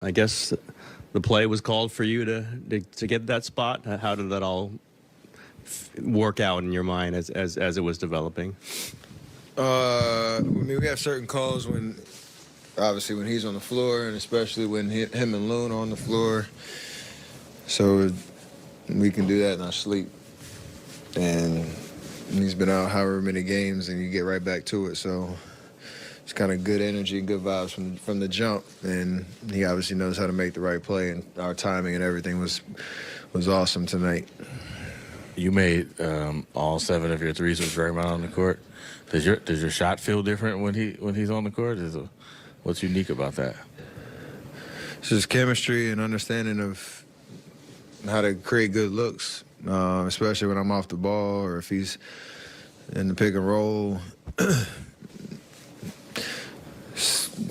I guess the play was called for you to get that spot. How did that all work out in your mind as it was developing? I mean, we have certain calls when, obviously, when he's on the floor, and especially when him and Loon are on the floor. So we can do that in our sleep. And he's been out however many games, and you get right back to it. So it's kind of good energy, good vibes from the jump. And he obviously knows how to make the right play, and our timing and everything was awesome tonight. You made all 7 of your threes with Draymond on the court. Does your shot feel different when he's on the court? What's unique about that? It's just chemistry and understanding of how to create good looks, especially when I'm off the ball or if he's in the pick and roll.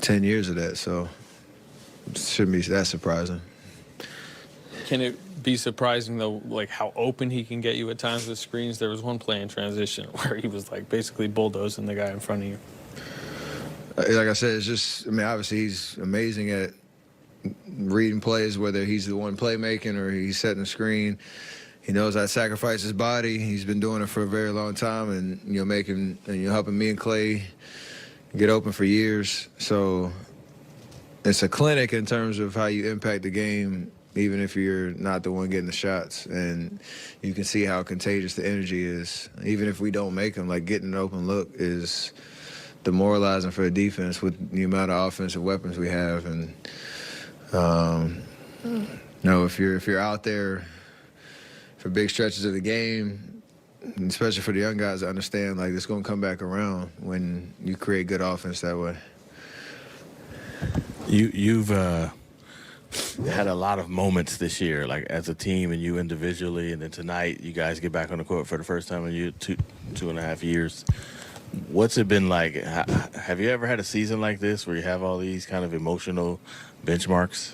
10 years of that, so it shouldn't be that surprising. Can it be surprising, though, like how open he can get you at times with screens? There was one play in transition where he was like basically bulldozing the guy in front of you. Like I said, it's just, I mean, obviously he's amazing at reading plays, whether he's the one playmaking or he's setting the screen. He knows how to sacrifice his body. He's been doing it for a very long time, and helping me and Clay get open for years. So it's a clinic in terms of how you impact the game, even if you're not the one getting the shots. And you can see how contagious the energy is. Even if we don't make them, like getting an open look is demoralizing for the defense with the amount of offensive weapons we have. And if you're out there for big stretches of the game, especially for the young guys to understand, like, it's going to come back around when you create good offense that way. You've had a lot of moments this year, like as a team and you individually, and then tonight you guys get back on the court for the first time in 2.5 years. What's it been like? Have you ever had a season like this where you have all these kind of emotional benchmarks?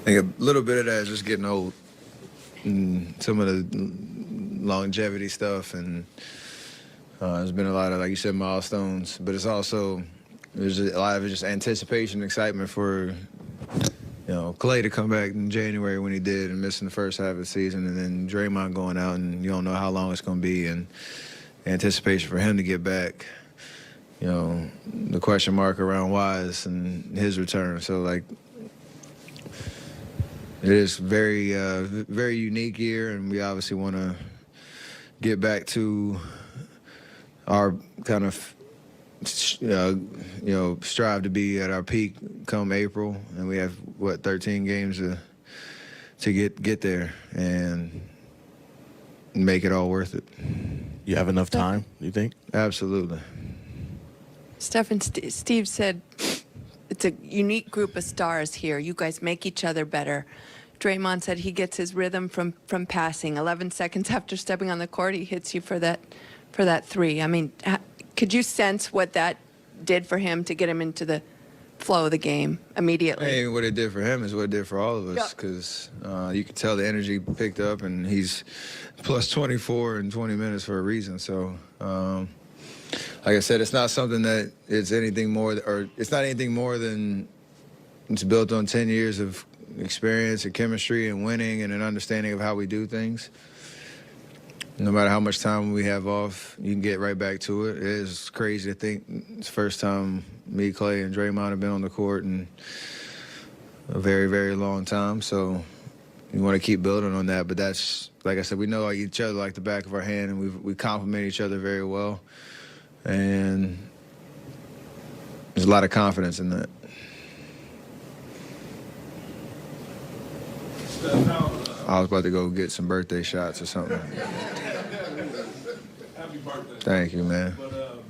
I think a little bit of that is just getting old. And some of the longevity stuff, and there's been a lot of, like you said, milestones, but it's also, there's a lot of just anticipation, excitement for, Clay to come back in January when he did and missing the first half of the season, and then Draymond going out and you don't know how long it's going to be, and anticipation for him to get back, the question mark around Wise and his return. So, like, it is very, very unique year, and we obviously want to get back to our kind of, strive to be at our peak come April, and we have 13 games to get there and make it all worth it. You have enough time, you think? Absolutely. Steph and Steve said it's a unique group of stars here. You guys make each other better. Draymond said he gets his rhythm from passing. 11 seconds after stepping on the court, he hits you for that three. I mean, could you sense what that did for him to get him into the flow of the game immediately? Hey, what it did for him is what it did for all of us, because you could tell the energy picked up, and he's plus 24 in 20 minutes for a reason. So, like I said, it's not something that it's anything more, or it's not anything more than it's built on 10 years of experience and chemistry and winning and an understanding of how we do things. No matter how much time we have off, you can get right back to it. It is crazy to think it's the first time me, Clay, and Draymond have been on the court in a very, very long time. So we want to keep building on that. But that's, like I said, we know each other like the back of our hand, and we complement each other very well. And there's a lot of confidence in that. I was about to go get some birthday shots or something. Happy birthday. Thank you, man. But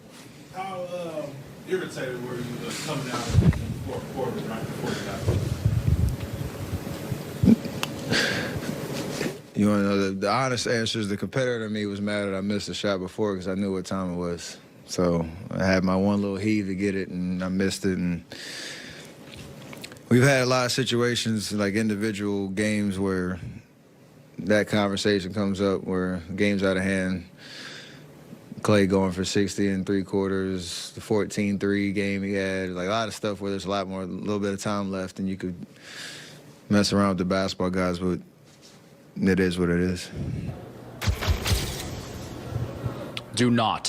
how irritated were you coming out in the fourth quarter right before the half? You want to know the honest answer is the competitor in me was mad that I missed a shot before because I knew what time it was. So I had my one little heave to get it, and I missed it. And we've had a lot of situations, like individual games, where that conversation comes up, where game's out of hand, Clay going for 60 in 3 quarters, the 14-3 game he had, like a lot of stuff where there's a little bit of time left, and you could mess around with the basketball guys, but it is what it is. Do not